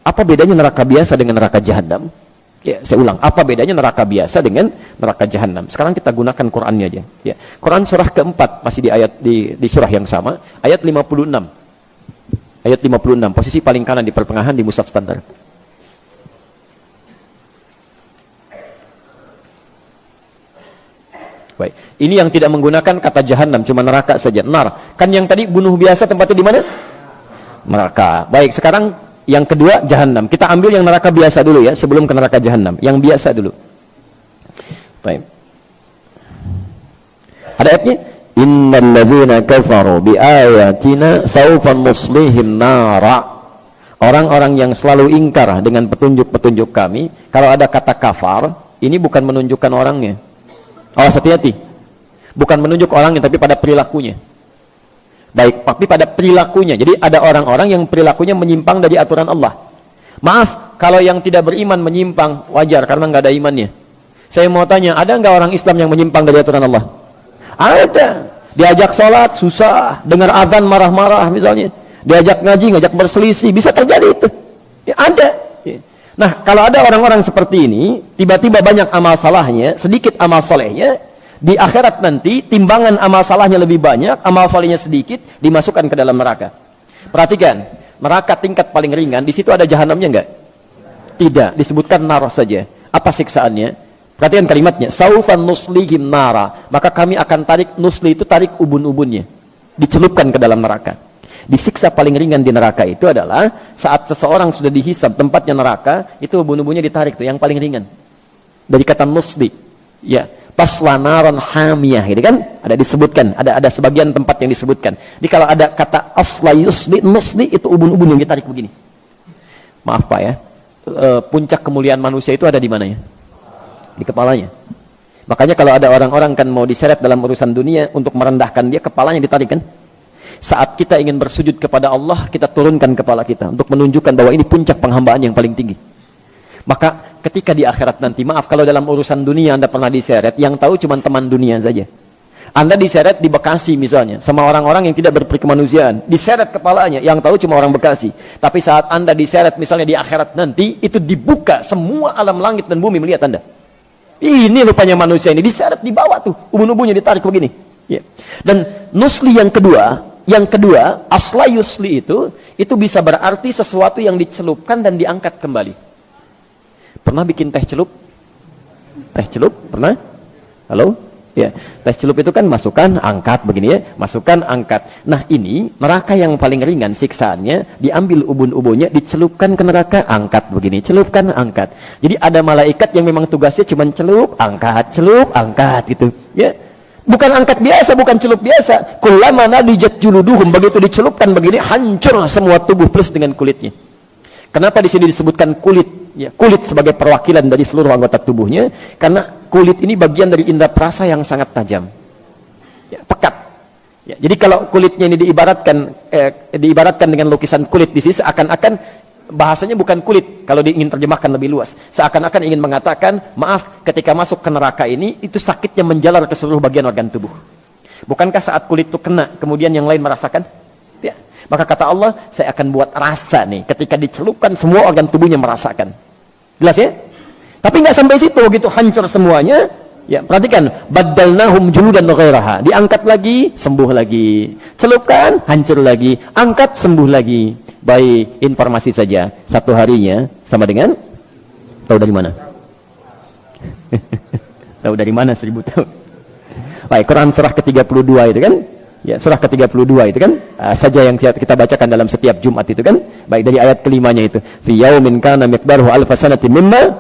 Apa bedanya neraka biasa dengan neraka jahanam? Ya, saya ulang, apa bedanya neraka biasa dengan neraka jahanam? Sekarang kita gunakan Qur'annya aja. Ya. Quran surah keempat, masih di ayat di surah yang sama, ayat 56. Ayat 56, posisi paling kanan di pertengahan di mushaf standar. Baik, ini yang tidak menggunakan kata jahanam, cuma neraka saja. Nar. Kan yang tadi bunuh biasa tempatnya di mana? Neraka. Baik, sekarang yang kedua jahanam. Kita ambil yang neraka biasa dulu ya, sebelum ke neraka jahanam. Yang biasa dulu. Baik. Ada ayatnya? Innal ladzina kafaru biayatina sawfa nuslihim nara. Orang-orang yang selalu ingkar dengan petunjuk-petunjuk kami, kalau ada kata kafar, ini bukan menunjukkan orangnya. Awas, hati-hati. Bukan menunjuk orangnya, tapi pada perilakunya. Baik, tapi pada perilakunya. Jadi ada orang-orang yang perilakunya menyimpang dari aturan Allah. Maaf, kalau yang tidak beriman menyimpang, wajar karena nggak ada imannya. Saya mau tanya, ada nggak orang Islam yang menyimpang dari aturan Allah? Ada. Diajak sholat, susah. Dengar azan, marah-marah misalnya. Diajak ngaji, ngajak berselisih. Bisa terjadi itu. Ya, ada. Nah, kalau ada orang-orang seperti ini, tiba-tiba banyak amal salahnya, sedikit amal solehnya, di akhirat nanti, timbangan amal salahnya lebih banyak, amal solehnya sedikit, dimasukkan ke dalam neraka. Perhatikan, neraka tingkat paling ringan, di situ ada jahanamnya enggak? Tidak, disebutkan nar saja. Apa siksaannya? Perhatikan kalimatnya, saufan nuslihim nara. Maka kami akan tarik, nusli itu tarik ubun-ubunnya, dicelupkan ke dalam neraka. Disiksa paling ringan di neraka itu adalah saat seseorang sudah dihisab tempatnya neraka, itu ubun-ubunnya ditarik tuh yang paling ringan. Dari kata nusli. Ya, paslanaron hamiyah, gitu kan? Ada disebutkan, ada sebagian tempat yang disebutkan. Jadi kalau ada kata aslayusli, nusli itu ubun-ubun yang ditarik begini. Maaf Pak ya. Puncak kemuliaan manusia itu ada di mana ya? Di kepalanya. Makanya kalau ada orang-orang kan mau diseret dalam urusan dunia untuk merendahkan dia, kepalanya ditarik kan? Saat kita ingin bersujud kepada Allah, kita turunkan kepala kita untuk menunjukkan bahwa ini puncak penghambaan yang paling tinggi. Maka ketika di akhirat nanti, maaf kalau dalam urusan dunia Anda pernah diseret, yang tahu cuma teman dunia saja. Anda diseret di Bekasi misalnya, sama orang-orang yang tidak berperikemanusiaan, diseret kepalanya, yang tahu cuma orang Bekasi. Tapi saat Anda diseret misalnya di akhirat nanti, itu dibuka semua alam langit dan bumi melihat Anda. Ini rupanya manusia ini, diseret di bawah tuh, ubun-ubunnya ditarik begini. Ya. Dan nusli yang kedua, asla yusli itu bisa berarti sesuatu yang dicelupkan dan diangkat kembali. Pernah bikin teh celup? Teh celup? Pernah? Halo? Ya, teh celup itu kan masukkan, angkat begini ya, masukkan, angkat. Nah ini neraka yang paling ringan siksaannya, diambil ubun-ubunnya, dicelupkan ke neraka, angkat begini, celupkan, angkat. Jadi ada malaikat yang memang tugasnya cuma celup, angkat gitu. Ya. Bukan angkat biasa, bukan celup biasa. Kullama nadijat juluduhum, begitu dicelupkan begini, hancur semua tubuh plus dengan kulitnya. Kenapa di sini disebutkan kulit? Ya, kulit sebagai perwakilan dari seluruh anggota tubuhnya, karena kulit ini bagian dari indera perasa yang sangat tajam. Ya, pekat. Ya, jadi kalau kulitnya ini diibaratkan dengan lukisan kulit di sini, seakan-akan bahasanya bukan kulit kalau ingin terjemahkan lebih luas. Seakan-akan ingin mengatakan, maaf, ketika masuk ke neraka ini, itu sakitnya menjalar ke seluruh bagian organ tubuh. Bukankah saat kulit itu kena, kemudian yang lain merasakan? Ya. Maka kata Allah, saya akan buat rasa nih, ketika dicelupkan semua organ tubuhnya merasakan. Jelas ya? Tapi nggak sampai situ, begitu hancur semuanya. Ya, perhatikan, baddalnahum juludan ghairaha. Diangkat lagi, sembuh lagi. Celupkan, hancur lagi. Angkat, sembuh lagi. Baik, informasi saja. Satu harinya sama dengan, tahu dari mana? Tahu dari mana 1000 tahun? Baik, Quran surah ke-32 itu kan? Ya, surah ke-32 itu kan? Saja yang kita bacakan dalam setiap Jumat itu kan? Baik, dari ayat kelimanya itu. Fi yaumin kana miqdaruhu alfa sanatin mimma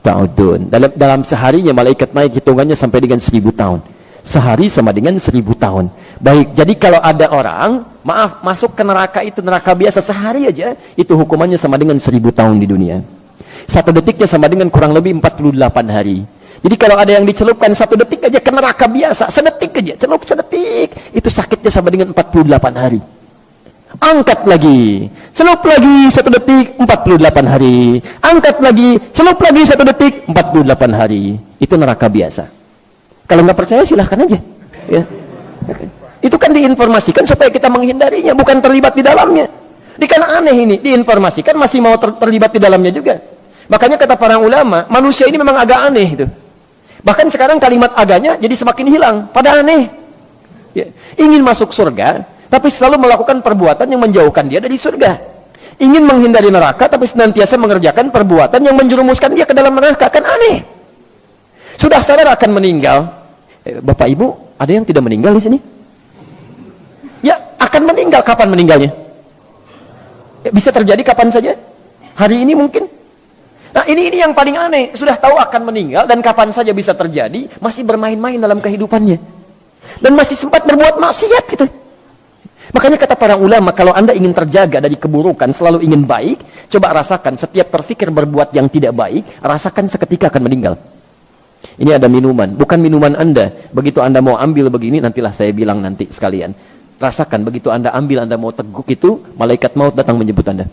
ta'udun. Dalam seharinya malaikat naik hitungannya sampai dengan 1000 tahun. Sehari sama dengan 1000 tahun. Baik, jadi kalau ada orang, maaf, masuk ke neraka itu, neraka biasa sehari aja, itu hukumannya sama dengan 1000 tahun di dunia. 1 detiknya sama dengan kurang lebih 48 hari. Jadi kalau ada yang dicelupkan 1 detik aja ke neraka biasa, sedetik aja, celup sedetik, itu sakitnya sama dengan 48 hari. Angkat lagi, celup lagi 1 detik, 48 hari. Angkat lagi, celup lagi 1 detik, 48 hari. Itu neraka biasa. Kalau nggak percaya silahkan aja. Ya. Itu kan diinformasikan supaya kita menghindarinya, bukan terlibat di dalamnya. Ini kan aneh ini, diinformasikan masih mau terlibat di dalamnya juga. Makanya kata para ulama, manusia ini memang agak aneh itu. Bahkan sekarang kalimat agaknya jadi semakin hilang, pada aneh. Ya. Ingin masuk surga, tapi selalu melakukan perbuatan yang menjauhkan dia dari surga. Ingin menghindari neraka, tapi senantiasa mengerjakan perbuatan yang menjerumuskan dia ke dalam neraka. Kan aneh. Sudah sadar akan meninggal. Bapak Ibu, ada yang tidak meninggal di sini? Ya, akan meninggal. Kapan meninggalnya? Ya, bisa terjadi kapan saja. Hari ini mungkin. Nah, ini yang paling aneh. Sudah tahu akan meninggal dan kapan saja bisa terjadi, masih bermain-main dalam kehidupannya. Dan masih sempat berbuat maksiat gitu. Makanya kata para ulama, kalau Anda ingin terjaga dari keburukan, selalu ingin baik, coba rasakan setiap terfikir berbuat yang tidak baik, rasakan seketika akan meninggal. Ini ada minuman, bukan minuman Anda. Begitu Anda mau ambil begini, nantilah saya bilang nanti sekalian. Rasakan, begitu Anda ambil, Anda mau teguk itu, malaikat maut datang menjemput Anda.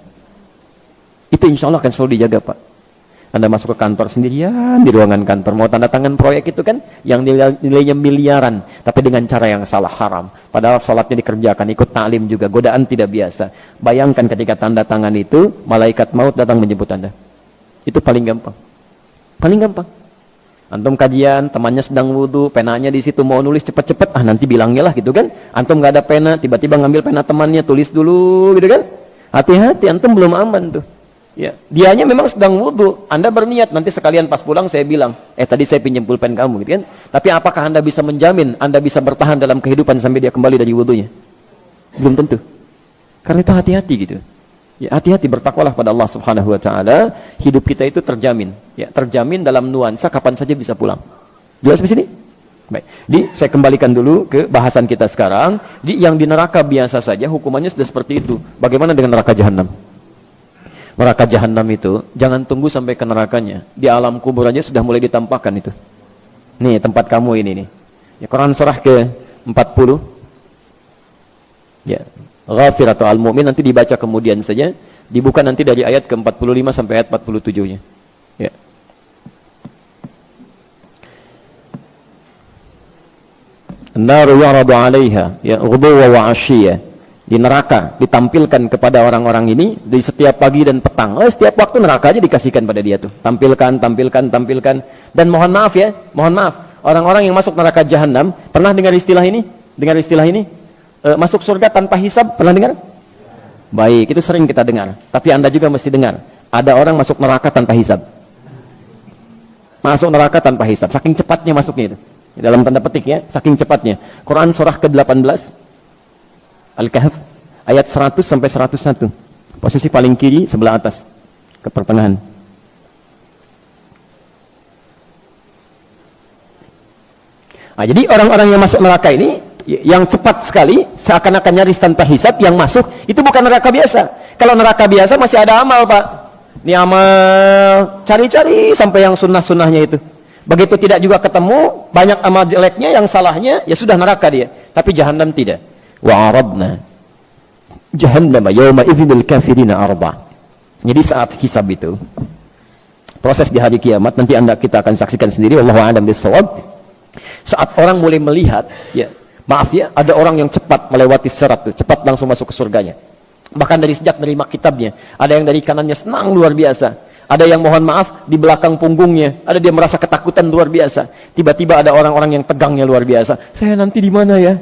Itu insya Allah akan selalu dijaga, Pak. Anda masuk ke kantor sendirian, di ruangan kantor, mau tanda tangan proyek itu kan, yang nilainya miliaran, tapi dengan cara yang salah, haram. Padahal sholatnya dikerjakan, ikut ta'lim juga, godaan tidak biasa. Bayangkan ketika tanda tangan itu, malaikat maut datang menjemput Anda. Itu paling gampang. Paling gampang. Antum kajian, temannya sedang wudu, penanya di situ mau nulis cepet-cepet, nanti bilangnya lah gitu kan. Antum nggak ada pena, tiba-tiba ngambil pena temannya, tulis dulu gitu kan. Hati-hati, antum belum aman tuh. Ya, dianya memang sedang wudu. Anda berniat nanti sekalian pas pulang saya bilang, tadi saya pinjam pulpen kamu gitu kan. Tapi apakah Anda bisa menjamin Anda bisa bertahan dalam kehidupan sampai dia kembali dari wudunya? Belum tentu. Karena itu hati-hati gitu. Ya, hati-hati, bertakwalah pada Allah Subhanahu wa taala. Hidup kita itu terjamin. Ya, terjamin dalam nuansa kapan saja bisa pulang. Jelas di sini? Baik. Saya kembalikan dulu ke bahasan kita sekarang. Yang di neraka biasa saja hukumannya sudah seperti itu. Bagaimana dengan neraka jahanam? Neraka jahanam itu jangan tunggu sampai ke nerakanya. Di alam kubur aja sudah mulai ditampakkan itu. Nih tempat kamu ini nih. Ya, Quran surah ke-40. Ya, Ghafir atau Al-Mu'min nanti dibaca kemudian saja. Dibuka nanti dari ayat ke-45 sampai ayat 47-nya. Ya. An-naru yu'radu 'alaiha ya ghuduwwan wa 'ashiyya. Di neraka ditampilkan kepada orang-orang ini di setiap pagi dan petang. Setiap waktu neraka aja dikasihkan pada dia tuh. Tampilkan. Dan mohon maaf ya, orang-orang yang masuk neraka jahanam pernah dengar istilah ini? Masuk surga tanpa hisab, pernah dengar? Baik, itu sering kita dengar. Tapi Anda juga mesti dengar. Ada orang masuk neraka tanpa hisab. Masuk neraka tanpa hisab, saking cepatnya masuknya itu. Dalam tanda petik ya, saking cepatnya. Quran surah ke-18 Al-Kahf ayat 100 sampai 101. Posisi paling kiri sebelah atas ke pertengahan. Jadi orang-orang yang masuk neraka ini yang cepat sekali seakan-akan nyaris tanpa hisab yang masuk itu bukan neraka biasa. Kalau neraka biasa masih ada amal, Pak. Ini amal cari-cari sampai yang sunnah-sunnahnya itu. Begitu tidak juga ketemu, banyak amal jeleknya yang salahnya, ya sudah neraka dia. Tapi jahanam tidak. Wa aradna jahannam yawma idzil kafirina arba. Jadi saat hisab itu proses di hari kiamat nanti kita akan saksikan sendiri, wallahu a'lam bissawab. Saat orang mulai melihat, ya, maaf ya, ada orang yang cepat melewati sirat tuh, cepat langsung masuk ke surganya. Bahkan dari sejak menerima kitabnya, ada yang dari kanannya senang luar biasa. Ada yang mohon maaf di belakang punggungnya, ada dia merasa ketakutan luar biasa. Tiba-tiba ada orang-orang yang tegangnya luar biasa. Saya nanti di mana ya?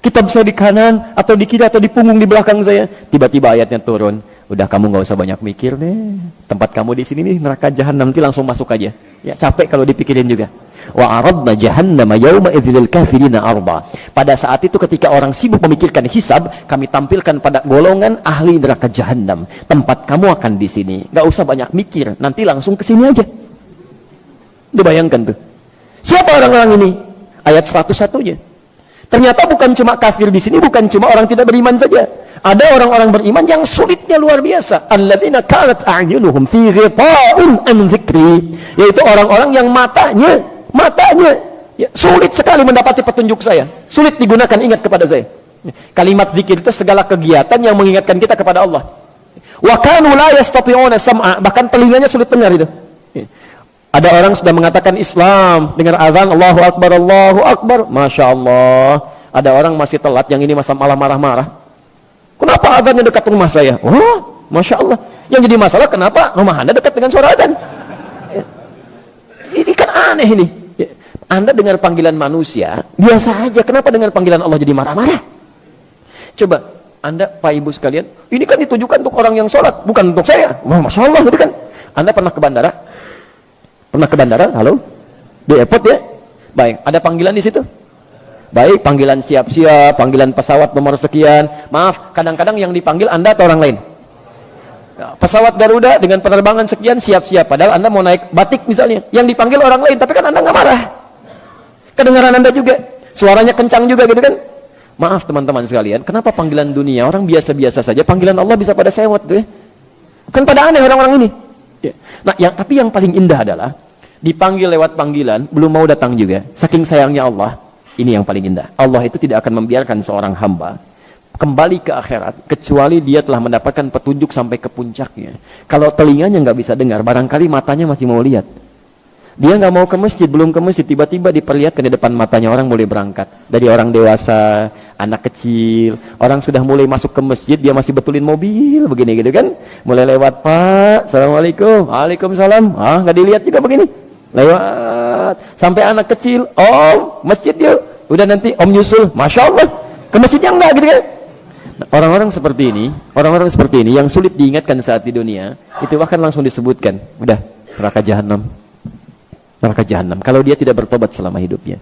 Kitab saya di kanan, atau di kiri, atau di punggung di belakang saya. Tiba-tiba ayatnya turun. Udah, kamu nggak usah banyak mikir deh. Tempat kamu di sini nih, neraka jahanam, nanti langsung masuk aja. Ya, capek kalau dipikirin juga. Wa aradna jahannama yawma idzil kafirina arba. Pada saat itu ketika orang sibuk memikirkan hisab, kami tampilkan pada golongan ahli neraka jahanam. Tempat kamu akan di sini. Nggak usah banyak mikir, nanti langsung ke sini aja. Udah bayangkan tuh. Siapa orang-orang ini? Ayat 101-nya. Ternyata bukan cuma kafir di sini, bukan cuma orang tidak beriman saja. Ada orang-orang beriman yang sulitnya luar biasa. Alladzina kanat a'yunuhum fi ghita'in an dzikri, yaitu orang-orang yang matanya ya, sulit sekali mendapati petunjuk saya. Sulit digunakan ingat kepada saya. Kalimat zikir itu segala kegiatan yang mengingatkan kita kepada Allah. Wa kanu la yastati'una sam'a, bahkan telinganya sulit dengar itu. Ada orang sudah mengatakan Islam dengan azan Allahu Akbar, Masya Allah. Ada orang masih telat, yang ini masa malah marah-marah. Kok Kenapa adzannya dekat rumah saya? Oh, Masya Allah. Yang jadi masalah kenapa rumah Anda dekat dengan suara adzan? Ini kan aneh ini. Anda dengar panggilan manusia, biasa aja. Kenapa dengar panggilan Allah jadi marah-marah? Coba, Anda, Pak Ibu sekalian, ini kan ditujukan untuk orang yang sholat, bukan untuk saya. Wah, Masya Allah, itu kan. Anda pernah ke bandara? Pernah ke bandara? Halo? Di airport ya? Baik, ada panggilan di situ? Baik, panggilan siap-siap, panggilan pesawat nomor sekian. Maaf, kadang-kadang yang dipanggil Anda atau orang lain? Pesawat Garuda dengan penerbangan sekian siap-siap, padahal Anda mau naik batik misalnya, yang dipanggil orang lain, tapi kan Anda nggak marah. Kedengaran Anda juga, suaranya kencang juga gitu kan. Maaf teman-teman sekalian, kenapa panggilan dunia orang biasa-biasa saja, panggilan Allah bisa pada sewot tuh ya? Kan pada aneh orang-orang ini ya. Nah, tapi yang paling indah adalah dipanggil lewat panggilan, belum mau datang juga, saking sayangnya Allah. Ini yang paling indah, Allah itu tidak akan membiarkan seorang hamba kembali ke akhirat kecuali dia telah mendapatkan petunjuk sampai ke puncaknya. Kalau telinganya nggak bisa dengar, barangkali matanya masih mau lihat. Dia nggak mau ke masjid, belum ke masjid, tiba-tiba diperlihatkan di depan matanya orang mulai berangkat. Dari orang dewasa, anak kecil, orang sudah mulai masuk ke masjid, dia masih betulin mobil, begini gitu kan. Mulai lewat, Pak, Assalamualaikum, Waalaikumsalam. Ah, nggak dilihat juga begini. Lewat, sampai anak kecil, Om, masjid yuk. Udah nanti Om nyusul, Masya Allah, ke masjidnya enggak gitu kan. Orang-orang seperti ini yang sulit diingatkan saat di dunia, itu bahkan langsung disebutkan, udah neraka jahanam. Neraka jahanam kalau dia tidak bertobat selama hidupnya.